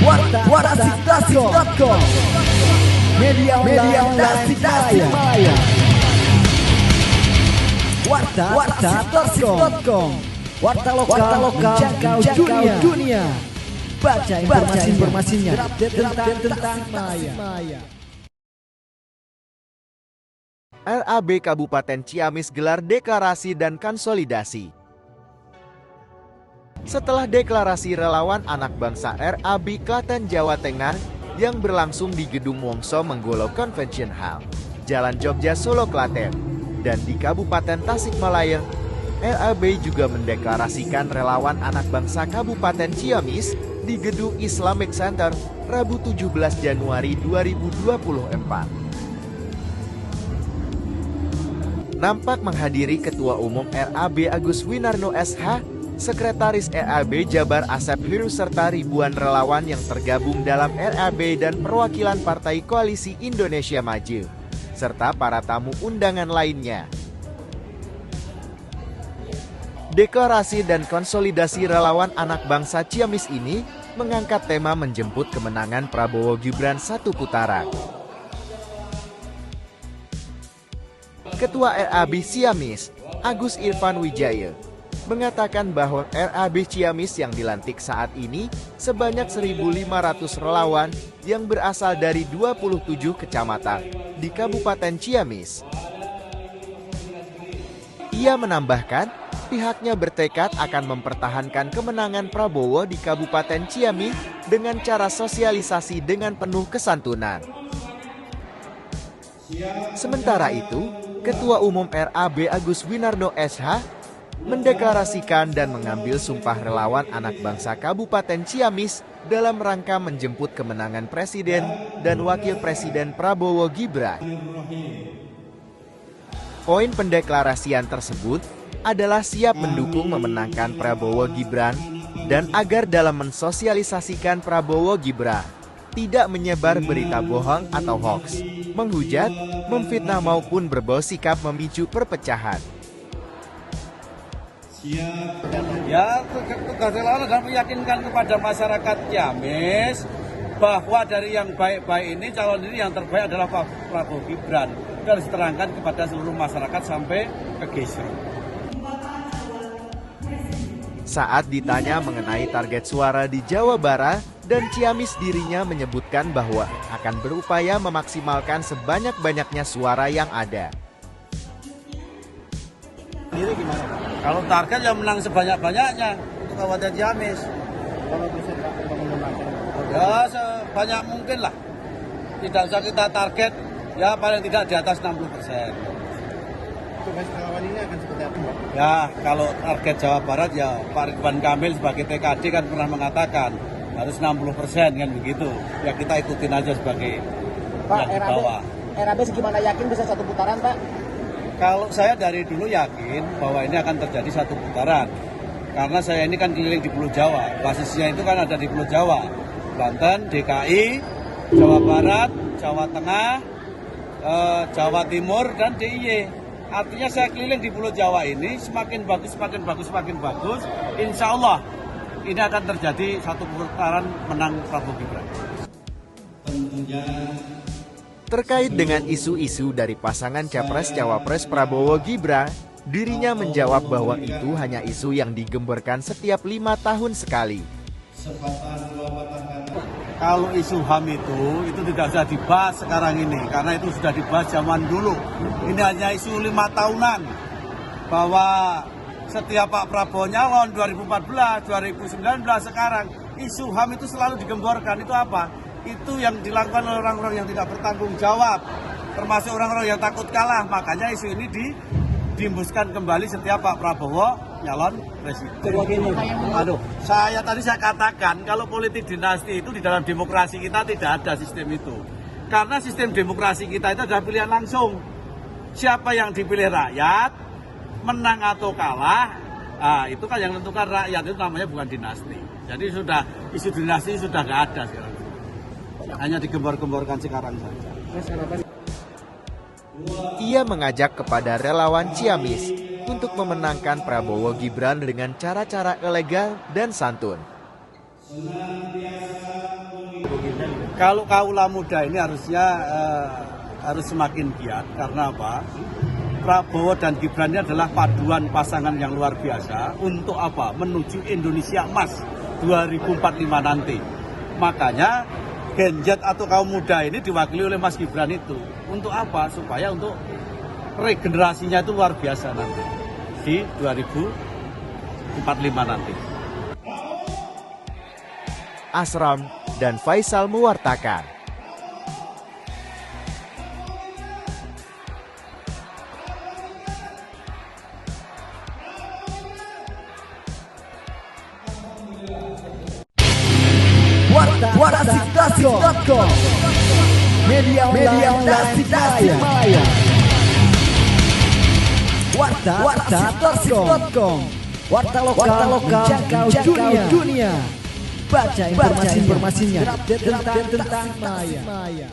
wartasik.com, media online Tasikmalaya. Wartasik.com, warta lokal menjangkau dunia. Baca informasinya tentang Tasikmalaya. RAB Kabupaten Ciamis gelar deklarasi dan konsolidasi. Setelah deklarasi relawan anak bangsa RAB Klaten Jawa Tengah yang berlangsung di Gedung Wongso Menggolo Convention Hall, Jalan Jogja Solo Klaten, dan di Kabupaten Tasikmalaya, RAB juga mendeklarasikan relawan anak bangsa Kabupaten Ciamis di Gedung Islamic Center Rabu 17 Januari 2024. Nampak menghadiri Ketua Umum RAB Agus Winarno SH, Sekretaris RAB Jabar Asep Heru serta ribuan relawan yang tergabung dalam RAB dan perwakilan Partai Koalisi Indonesia Maju, serta para tamu undangan lainnya. Deklarasi dan konsolidasi relawan anak bangsa Ciamis ini mengangkat tema menjemput kemenangan Prabowo Gibran satu putaran. Ketua RAB Ciamis, Agus Irfan Wijaya, mengatakan bahwa RAB Ciamis yang dilantik saat ini sebanyak 1.500 relawan yang berasal dari 27 kecamatan di Kabupaten Ciamis. Ia menambahkan, pihaknya bertekad akan mempertahankan kemenangan Prabowo di Kabupaten Ciamis dengan cara sosialisasi dengan penuh kesantunan. Sementara itu, Ketua Umum RAB Agus Winarno SH mendeklarasikan dan mengambil sumpah relawan anak bangsa Kabupaten Ciamis dalam rangka menjemput kemenangan Presiden dan Wakil Presiden Prabowo Gibran. Poin pendeklarasian tersebut adalah siap mendukung memenangkan Prabowo Gibran dan agar dalam mensosialisasikan Prabowo Gibran tidak menyebar berita bohong atau hoaks, menghujat, memfitnah maupun berbau sikap memicu perpecahan. Ya, tugas relawan adalah meyakinkan kepada masyarakat Ciamis bahwa dari yang baik-baik ini calon ini yang terbaik adalah Pak Prabowo Gibran. Itu harus diterangkan kepada seluruh masyarakat sampai ke Gesro. Saat ditanya mengenai target suara di Jawa Barat dan Ciamis, dirinya menyebutkan bahwa akan berupaya memaksimalkan sebanyak-banyaknya suara yang ada. Ini gimana? Kalau target yang menang sebanyak-banyaknya untuk Kabupaten Ciamis. Kalau bisa ya sebanyak mungkin lah. Tidak usah kita target, ya paling tidak di atas 60%. Tugas relawan ini akan seperti apa, Pak? Ya, kalau target Jawa Barat ya Pak Ridwan Kamil sebagai TKD kan pernah mengatakan harus 60% kan begitu. Ya kita ikutin aja sebagai Pak, yang di bawah. RAB segimana yakin bisa satu putaran, Pak? Kalau saya dari dulu yakin bahwa ini akan terjadi satu putaran. Karena saya ini kan keliling di Pulau Jawa. Basisnya itu kan ada di Pulau Jawa. Banten, DKI, Jawa Barat, Jawa Tengah, Jawa Timur, dan DIY. Artinya saya keliling di Pulau Jawa ini semakin bagus. Insya Allah ini akan terjadi satu putaran menang Prabowo Gibran. Terkait dengan isu-isu dari pasangan Capres-Cawapres Prabowo Gibran, dirinya menjawab bahwa itu hanya isu yang digemborkan setiap 5 tahun sekali. Kalau isu HAM itu tidak usah dibahas sekarang ini, karena itu sudah dibahas zaman dulu. Ini hanya isu 5 tahunan, bahwa setiap Pak Prabowo nyalon 2014, 2019 sekarang, isu HAM itu selalu digemborkan. Itu apa? Itu yang dilakukan oleh orang-orang yang tidak bertanggung jawab, termasuk orang-orang yang takut kalah. Makanya isu ini diimbuskan kembali setiap Pak Prabowo nyalon presiden. Aduh, saya katakan kalau politik dinasti itu di dalam demokrasi kita tidak ada sistem itu. Karena sistem demokrasi kita itu adalah pilihan langsung. Siapa yang dipilih rakyat, menang atau kalah, itu kan yang menentukan rakyat, itu namanya bukan dinasti. Jadi sudah isu dinasti sudah nggak ada sekarang. Hanya digembor-gemborkan sekarang saja. Ia mengajak kepada relawan Ciamis untuk memenangkan Prabowo Gibran dengan cara-cara elegan dan santun. Kalau kaula muda ini harusnya harus semakin giat, karena apa? Prabowo dan Gibran ini adalah paduan pasangan yang luar biasa untuk apa? Menuju Indonesia Emas 2045 nanti. Makanya Gen Z atau kaum muda ini diwakili oleh Mas Gibran itu. Untuk apa? Supaya untuk regenerasinya itu luar biasa nanti di 2045 nanti. Asram dan Faisal mewartakan. Wartasik.com, media online Tasikmalaya. Wartasik.com, warta lokal menjangkau dunia. Baca informasinya tentang Tasikmalaya.